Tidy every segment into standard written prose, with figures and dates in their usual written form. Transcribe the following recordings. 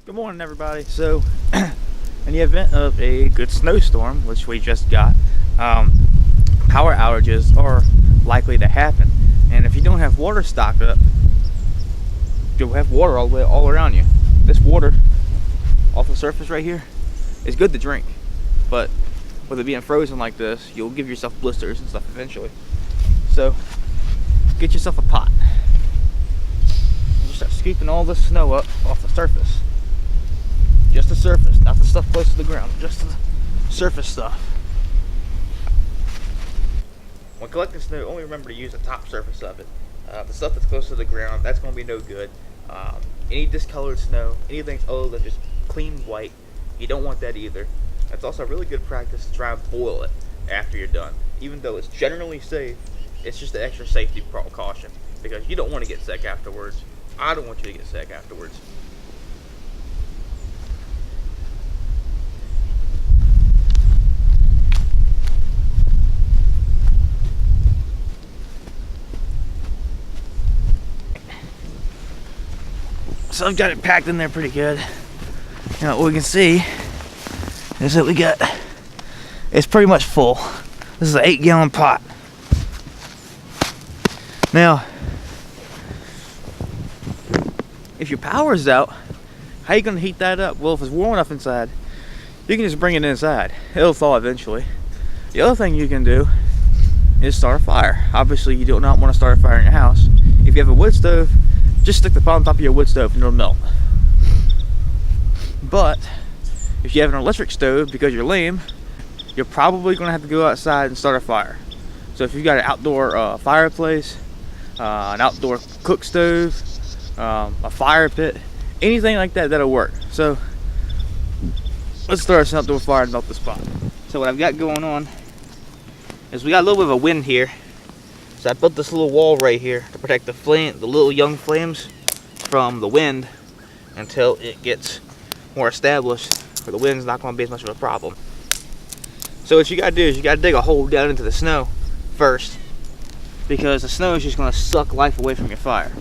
Good morning, everybody. So, in the event of a good snowstorm, which we just got, power outages are likely to happen. And if you don't have water stocked up, you'll have water all around you. This water off the surface right here is good to drink, but with it being frozen like this, you'll give yourself blisters and stuff eventually. So, get yourself a pot. And just start scooping all this snow up off the surface. Just the surface, not the stuff close to the ground, just the surface stuff. When collecting snow, only remember to use the top surface of it. The stuff that's close to the ground, that's going to be no good. Any discolored snow, anything other than just clean white, you don't want that either. It's also really good practice to try and boil it after you're done. Even though it's generally safe, it's just an extra safety precaution because you don't want to get sick afterwards. I don't want you to get sick afterwards. So I've got it packed in there pretty good. Now what we can see is that it's pretty much full. This is an 8-gallon pot. Now, if your power's out, how are you gonna heat that up? Well, if it's warm enough inside, you can just bring it inside. It'll thaw eventually. The other thing you can do is start a fire. Obviously, you do not want to start a fire in your house. If you have a wood stove, just stick the pot on top of your wood stove and it'll melt. But if you have an electric stove, because you're lame, you're probably going to have to go outside and start a fire. So if you've got an outdoor fireplace, an outdoor cook stove, a fire pit, anything like that, that'll work. So let's start us an outdoor fire and melt this pot. So what I've got going on is we got a little bit of a wind here. So I built this little wall right here to protect the little young flames from the wind until it gets more established, where the wind's not going to be as much of a problem. So what you got to do is you got to dig a hole down into the snow first, because the snow is just going to suck life away from your fire.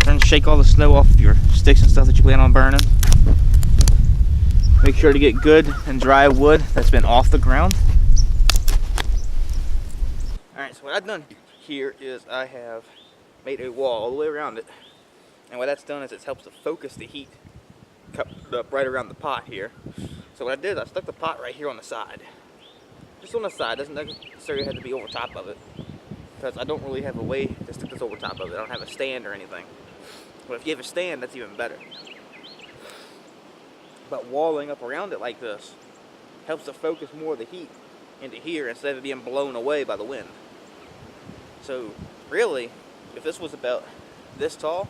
Then shake all the snow off of your sticks and stuff that you plan on burning. Make sure to get good and dry wood that's been off the ground. Alright, so what I've done here is I have made a wall all the way around it. And what that's done is it helps to focus the heat up right around the pot here. So what I did is I stuck the pot right here on the side. Just on the side, doesn't necessarily have to be over top of it, because I don't really have a way to stick this over top of it. I don't have a stand or anything. But if you have a stand, that's even better. But walling up around it like this helps to focus more of the heat into here instead of being blown away by the wind. So really, if this was about this tall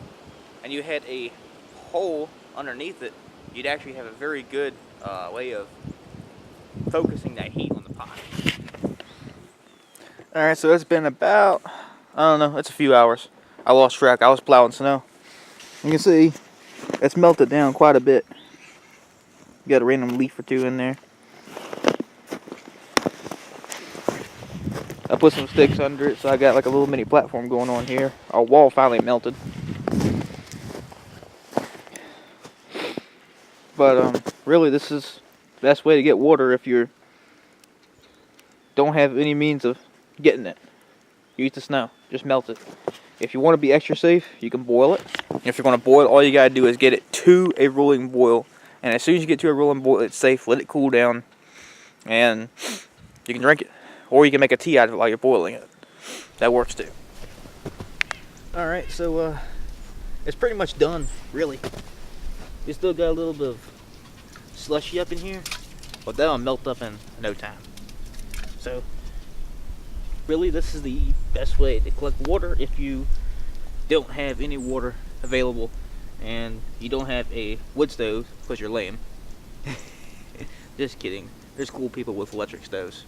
and you had a hole underneath it, you'd actually have a very good way of focusing that heat on the pot. Alright, so it's been about, I don't know, it's a few hours. I lost track. I was plowing snow. You can see it's melted down quite a bit. You got a random leaf or two in there. I put some sticks under it, so I got like a little mini platform going on here. Our wall finally melted. But really, this is the best way to get water if you don't have any means of getting it. Use the snow, just melt it. If you want to be extra safe, you can boil it. If you're going to boil it, all you gotta do is get it to a rolling boil. And as soon as you get to a rolling boil, it's safe. Let it cool down, and you can drink it. Or you can make a tea out of it while you're boiling it. That works too. Alright, so it's pretty much done, really. We still got a little bit of slushy up in here, but that'll melt up in no time. So, really, this is the best way to collect water if you don't have any water available and you don't have a wood stove because you're lame. Just kidding. There's cool people with electric stoves,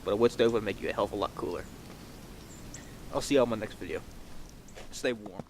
but a wood stove would make you a hell of a lot cooler. I'll see y'all in my next video. Stay warm.